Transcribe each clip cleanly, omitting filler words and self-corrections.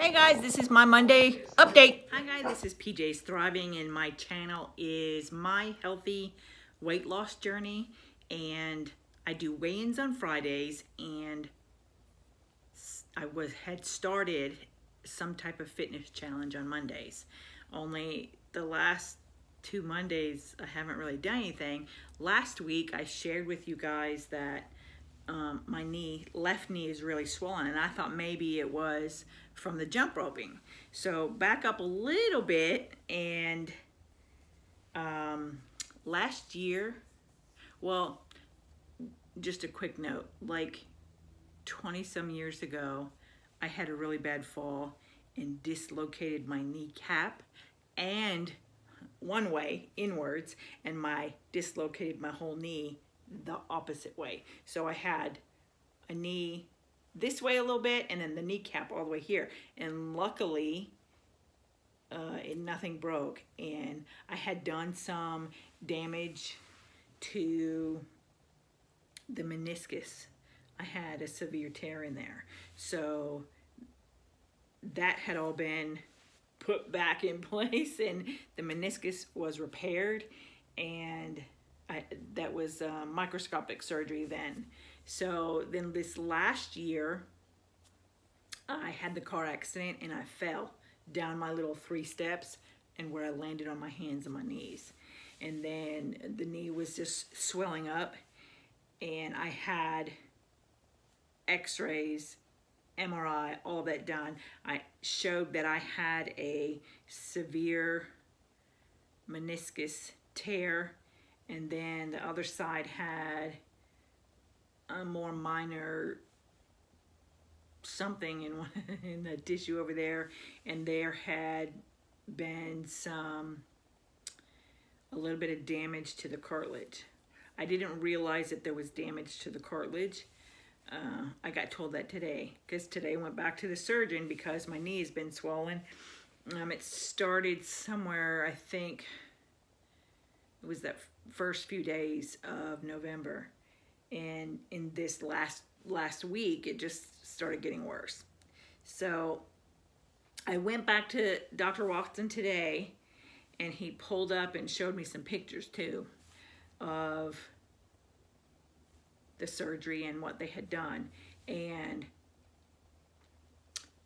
Hey guys, this is my Monday update. Hi guys, this is PJ's Thriving and my channel is My Healthy Weight Loss Journey, and I do weigh-ins on Fridays, and I had started some type of fitness challenge on Mondays. Only the last 2 Mondays I haven't really done anything. Last week I shared with you guys that my left knee is really swollen, and I thought maybe it was from the jump roping. So back up a little bit, and last year, well, just a quick note, like 20 some years ago, I had a really bad fall and dislocated my kneecap and one way inwards, and dislocated my whole knee the opposite way. So I had a knee this way a little bit, and then the kneecap all the way here. And luckily, nothing broke. And I had done some damage to the meniscus. I had a severe tear in there. So that had all been put back in place, and the meniscus was repaired, and that was microscopic surgery then. So then this last year, I had the car accident and I fell down my little 3 steps, and where I landed on my hands and my knees. And then the knee was just swelling up, and I had x-rays, MRI, all that done. I showed that I had a severe meniscus tear, and then the other side had a more minor something in the tissue over there, and there had been a little bit of damage to the cartilage. I didn't realize that there was damage to the cartilage. I got told that today, because today I went back to the surgeon because my knee has been swollen. It started somewhere, I think it was that first few days of November, and in this last week it just started getting worse. So I went back to Dr. Watson today, and he pulled up and showed me some pictures too of the surgery and what they had done, and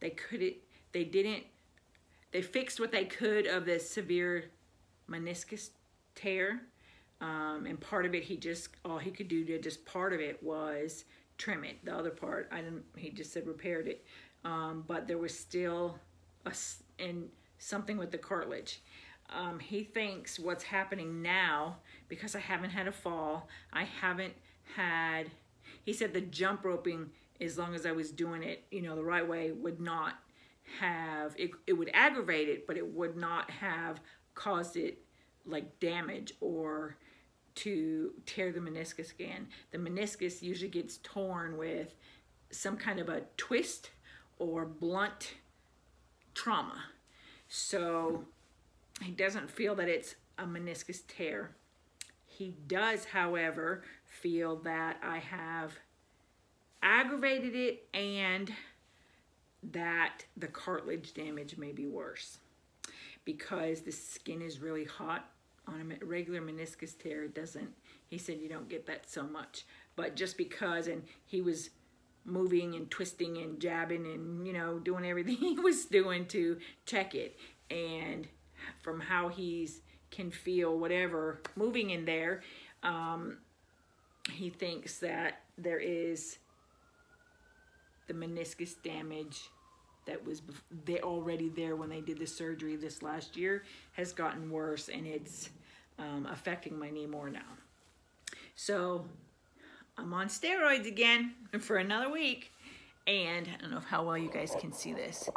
they fixed what they could of the severe meniscus tear, and part of it all he could do to just part of it was trim it. The other part, he just said repaired it, but there was still something with the cartilage. He thinks what's happening now, because I haven't had a fall, he said the jump roping, as long as I was doing it, the right way, would not have, it would aggravate it, but it would not have caused it like damage or to tear the meniscus again. The meniscus usually gets torn with some kind of a twist or blunt trauma. So he doesn't feel that it's a meniscus tear. He does, however, feel that I have aggravated it and that the cartilage damage may be worse, because the skin is really hot. On a regular meniscus tear, it doesn't, he said you don't get that so much. But just because, and he was moving and twisting and jabbing and, doing everything he was doing to check it. And from how can feel whatever moving in there, he thinks that there is the meniscus damage that was already there when they did the surgery this last year has gotten worse, and it's affecting my knee more now. So I'm on steroids again for another week, and I don't know how well you guys can see this.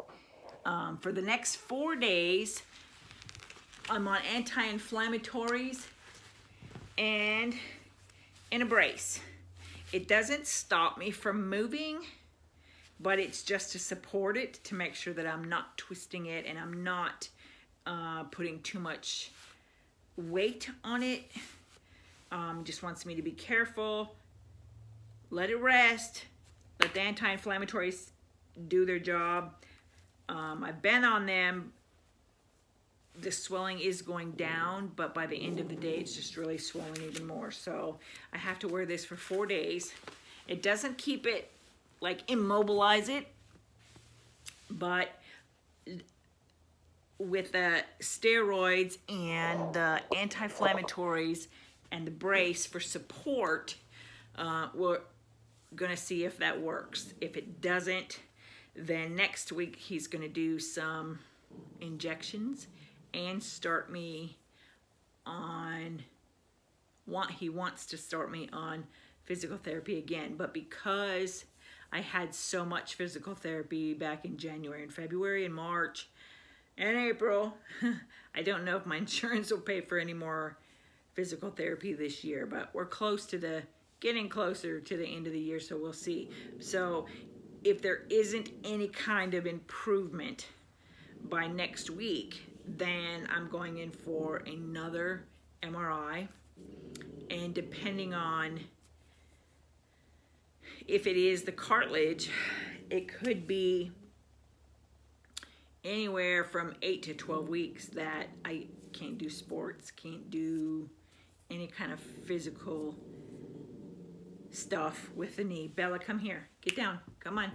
For the next 4 days, I'm on anti-inflammatories and in a brace. It doesn't stop me from moving, but it's just to support it, to make sure that I'm not twisting it and I'm not putting too much weight on it. Just wants me to be careful, let it rest, let the anti-inflammatories do their job. I've been on them. The swelling is going down, but by the end of the day, it's just really swelling even more. So I have to wear this for 4 days. It doesn't keep it, like immobilize it, but with the steroids and the anti-inflammatories and the brace for support, we're gonna see if that works. If it doesn't, then next week he's gonna do some injections and start me on, he wants to start me on physical therapy again. But because I had so much physical therapy back in January and February and March and April, I don't know if my insurance will pay for any more physical therapy this year, but we're close to getting closer to the end of the year, so we'll see. So if there isn't any kind of improvement by next week, then I'm going in for another MRI, and depending on if it is the cartilage, it could be anywhere from 8 to 12 weeks that I can't do sports, can't do any kind of physical stuff with the knee. Bella, come here, get down, come on.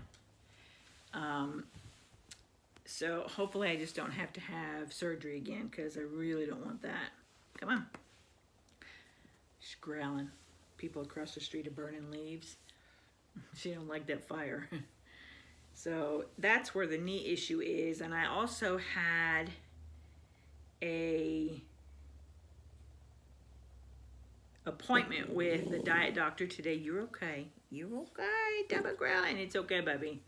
So hopefully I just don't have to have surgery again, because I really don't want that. Come on. She's growling. People across the street are burning leaves. She don't like that fire. So that's where the knee issue is. And I also had a appointment with the diet doctor today. You're okay. You're okay. Double growling. It's okay, baby.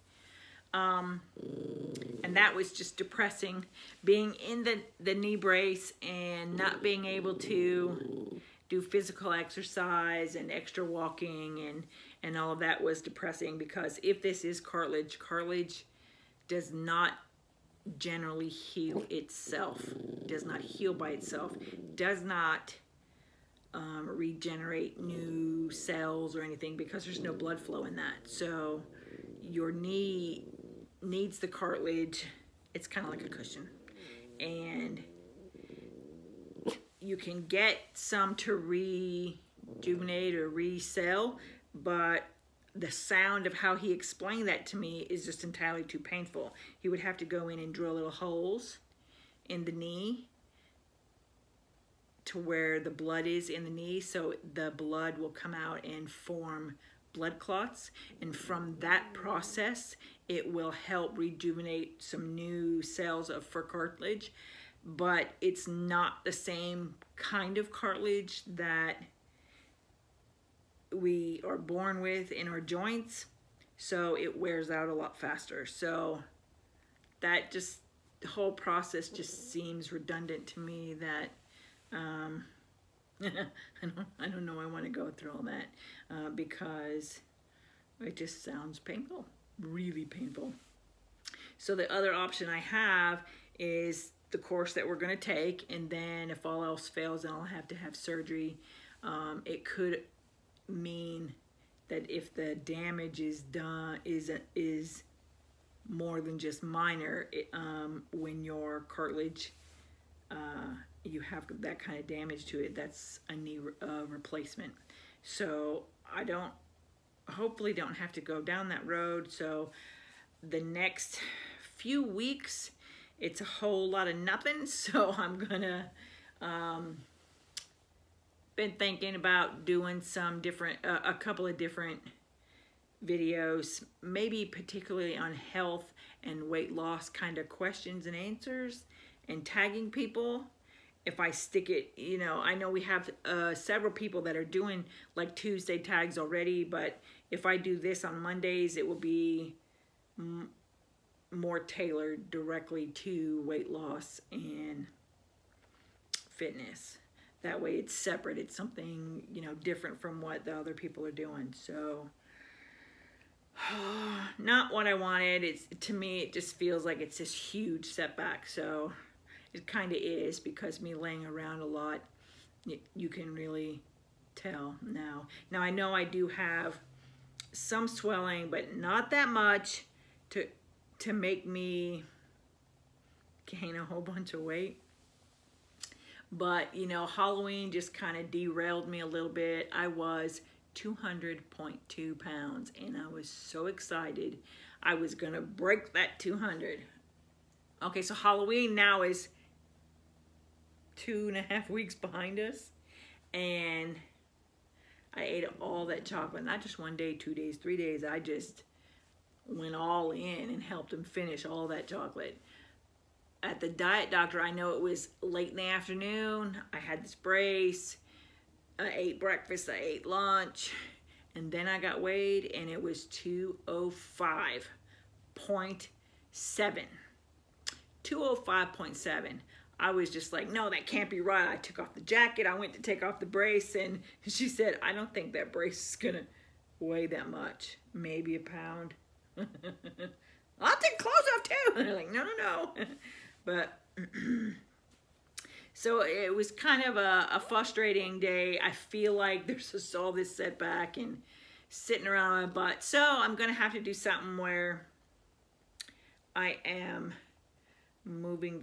And that was just depressing, being in the knee brace and not being able to do physical exercise and extra walking and all of that was depressing, because if this is cartilage, cartilage does not generally heal itself, does not heal by itself, does not regenerate new cells or anything, because there's no blood flow in that. So your knee needs the cartilage. It's kind of like a cushion, and you can get some to rejuvenate or resell, but the sound of how he explained that to me is just entirely too painful. He would have to go in and drill little holes in the knee to where the blood is in the knee, so the blood will come out and form blood clots, and from that process it will help rejuvenate some new cells for cartilage. But it's not the same kind of cartilage that we are born with in our joints, so it wears out a lot faster. So that just, the whole process just seems redundant to me, that I don't know I want to go through all that, because it just sounds painful, really painful. So the other option I have is the course that we're going to take, and then if all else fails, then I'll have to have surgery. It could mean that if the damage is done is more than just minor, when your cartilage, you have that kind of damage to it, that's a knee replacement. So I hopefully don't have to go down that road. So the next few weeks, it's a whole lot of nothing. So I'm gonna been thinking about doing some different, a couple of different videos, maybe particularly on health and weight loss kind of questions and answers, and tagging people. If I stick it, you know, I know we have several people that are doing like Tuesday tags already, but if I do this on Mondays, it will be more tailored directly to weight loss and fitness. That way it's separate. It's something, you know, different from what the other people are doing. So not what I wanted. It's, to me, it just feels like it's this huge setback. So it kind of is, because me laying around a lot, you can really tell now. Now I know I do have some swelling, but not that much to make me gain a whole bunch of weight. But, you know, Halloween just kind of derailed me a little bit. I was 200.2 pounds, and I was so excited I was going to break that 200. Okay, so Halloween now is 2.5 weeks behind us, and I ate all that chocolate. Not just 1 day, 2 days, 3 days. I just went all in and helped him finish all that chocolate. At the diet doctor, I know it was late in the afternoon. I had this brace. I ate breakfast, I ate lunch, and then I got weighed, and it was 205.7. 205.7. I was just like, no, that can't be right. I took off the jacket. I went to take off the brace, and she said, I don't think that brace is going to weigh that much. Maybe a pound. I'll take clothes off too. And they're like, no, no, no. But so it was kind of a frustrating day. I feel like there's all this setback and sitting around my butt. So I'm going to have to do something where I am moving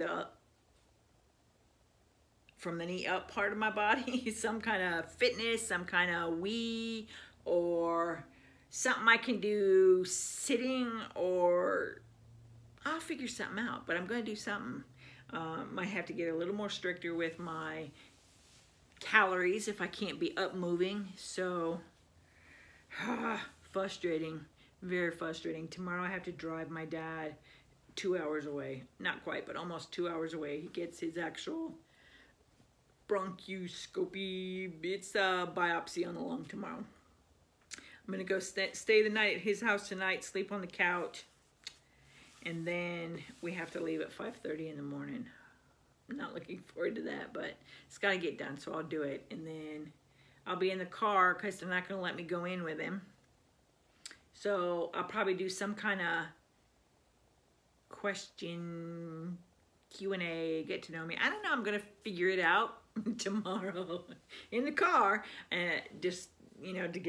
from the knee up part of my body, some kind of fitness, some kind of Wii, or something I can do sitting, or I'll figure something out, but I'm going to do something. Might have to get a little more stricter with my calories if I can't be up moving. So, frustrating, very frustrating. Tomorrow I have to drive my dad 2 hours away. Not quite, but almost 2 hours away. He gets his actual bronchoscopy. It's a biopsy on the lung tomorrow. I'm going to go stay the night at his house tonight, sleep on the couch. And then we have to leave at 5:30 in the morning. I'm not looking forward to that, but it's got to get done, so I'll do it. And then I'll be in the car because they're not going to let me go in with him. So I'll probably do some kind of question, Q&A, get to know me. I don't know. I'm going to figure it out tomorrow in the car, and just, you know, to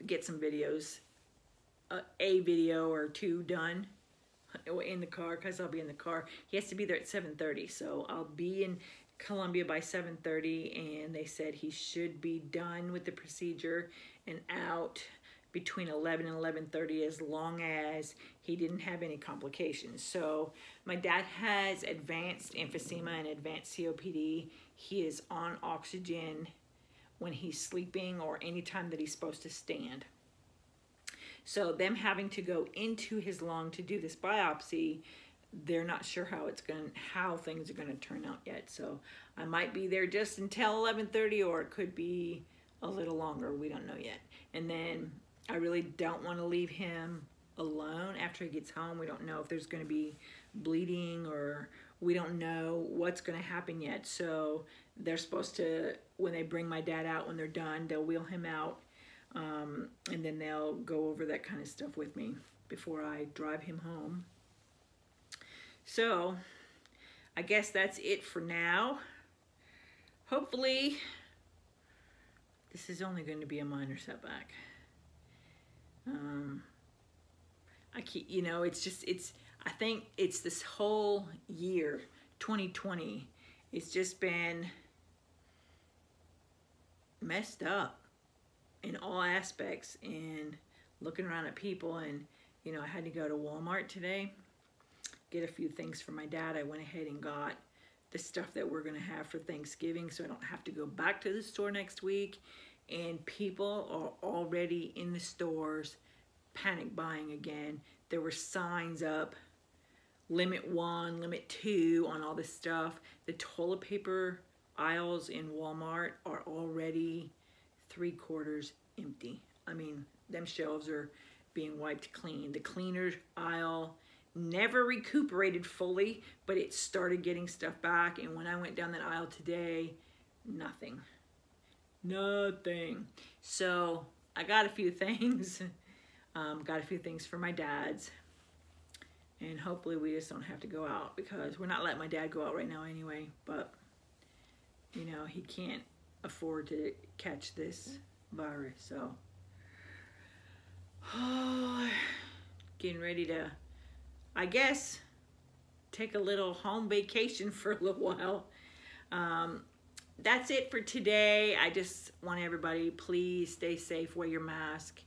get some videos, a video or two done in the car, because I'll be in the car. He has to be there at 7:30, so I'll be in Columbia by 7:30, and they said he should be done with the procedure and out between 11 and 11:30, as long as he didn't have any complications. So my dad has advanced emphysema and advanced COPD. He is on oxygen when he's sleeping or any time that he's supposed to stand. So them having to go into his lung to do this biopsy, they're not sure how things are gonna turn out yet. So I might be there just until 11:30, or it could be a little longer. We don't know yet. And then I really don't want to leave him alone after he gets home. We don't know if there's going to be bleeding, or we don't know what's going to happen yet. So they're supposed to, when they bring my dad out, when they're done, they'll wheel him out. And then they'll go over that kind of stuff with me before I drive him home. So I guess that's it for now. Hopefully this is only going to be a minor setback. I think it's this whole year, 2020, it's just been messed up in all aspects, and looking around at people. And you know, I had to go to Walmart today, get a few things for my dad. I went ahead and got the stuff that we're gonna have for Thanksgiving, so I don't have to go back to the store next week. And people are already in the stores panic buying again. There were signs up, limit 1, limit 2 on all this stuff. The toilet paper aisles in Walmart are already 3/4 empty. I mean, them shelves are being wiped clean. The cleaner aisle never recuperated fully, but it started getting stuff back. And when I went down that aisle today, nothing. Nothing. So I got a few things. Got a few things for my dad's. And hopefully we just don't have to go out, because we're not letting my dad go out right now anyway. But, you know, he can't afford to catch this virus. So, getting ready to, I guess, take a little home vacation for a little while. That's it for today. I just want everybody, please stay safe, wear your mask.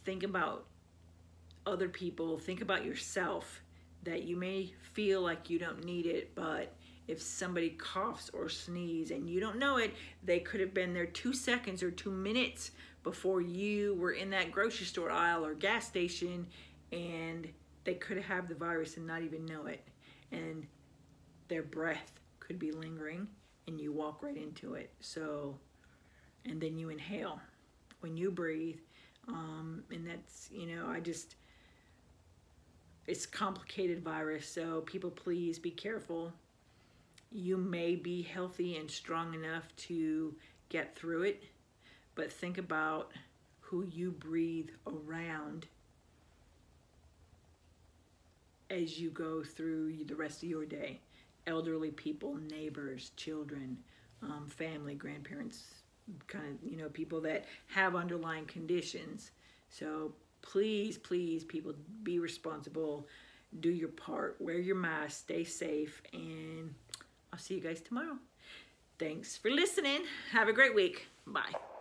Think about other people, think about yourself, that you may feel like you don't need it, but if somebody coughs or sneezes and you don't know it, they could have been there 2 seconds or 2 minutes before you were in that grocery store aisle or gas station, and they could have the virus and not even know it. And their breath could be lingering and you walk right into it. So, and then you inhale when you breathe. And that's, it's a complicated virus, so people, please be careful. You may be healthy and strong enough to get through it, but think about who you breathe around as you go through the rest of your day. Elderly people, neighbors, children, family, grandparents, kind of, people that have underlying conditions. So please, please, people, be responsible, do your part, wear your mask, stay safe, and I'll see you guys tomorrow. Thanks for listening. Have a great week. Bye.